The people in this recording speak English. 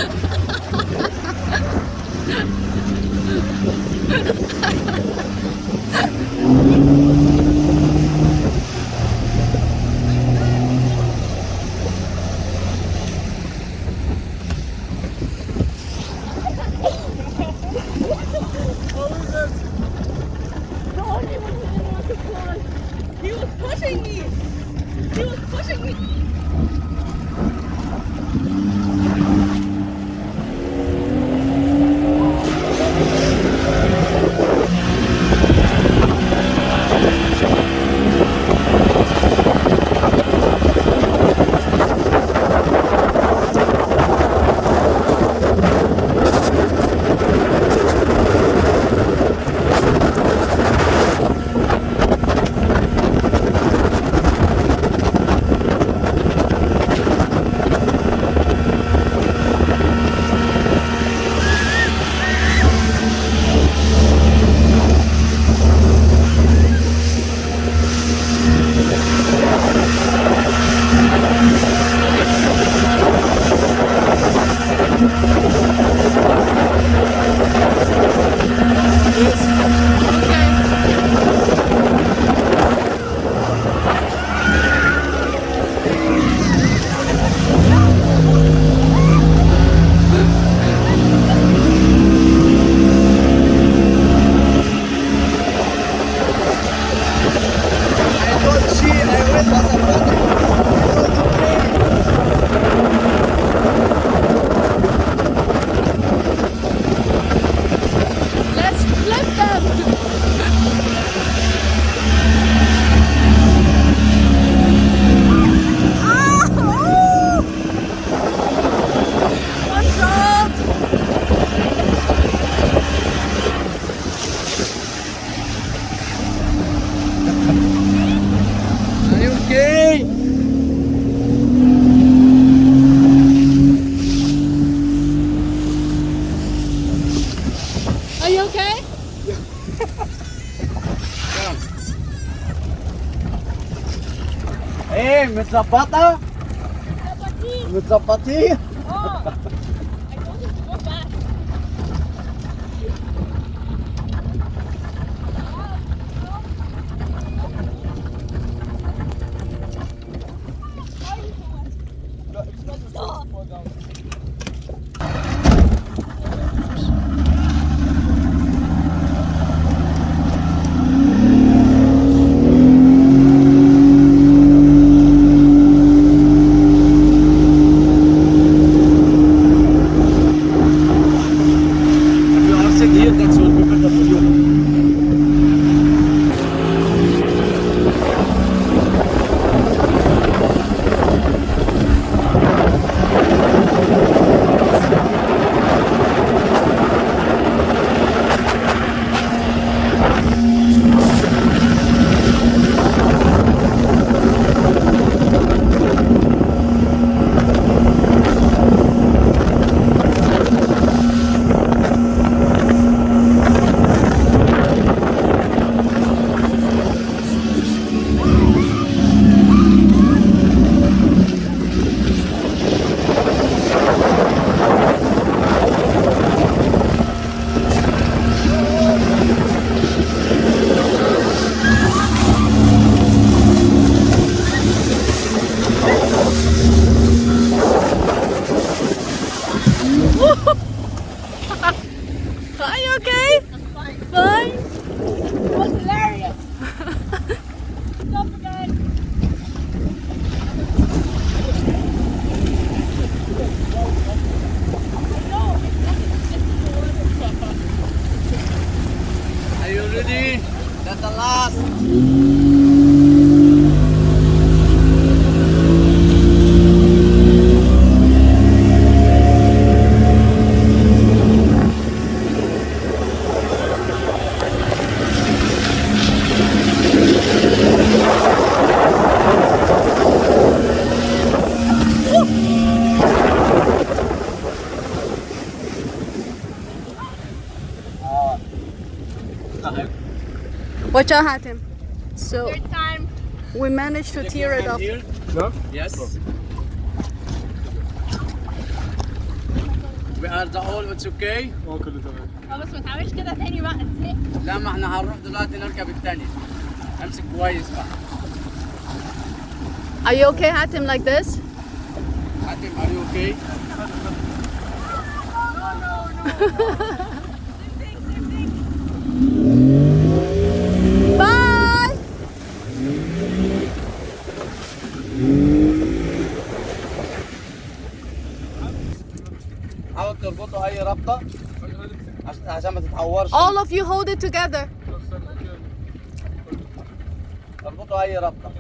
He was pushing me. He was pushing me. Are you okay? Hey, mit Zapata? Mit Zapati? Oh, I told you to go fast. That's what we better for you. Are you okay? I'm fine. Fine? It was hilarious. Don't forget. Are you ready? That's the last. Watch out, Hatim. So Third time. we managed to tear it off. Here? Yes. We are the all, it's okay. كله تمام. بس ما تعملش كده تاني بقى، زهقت. لا ما احنا هنروح دلوقتي نركب التاني. امسك كويس بقى. Are you okay, Hatim, like this? حاتم are you okay? Bye! حاول تربطوا اي ربطة عشان ما تتعورش. All of you hold it together. اربطوا اي ربطة.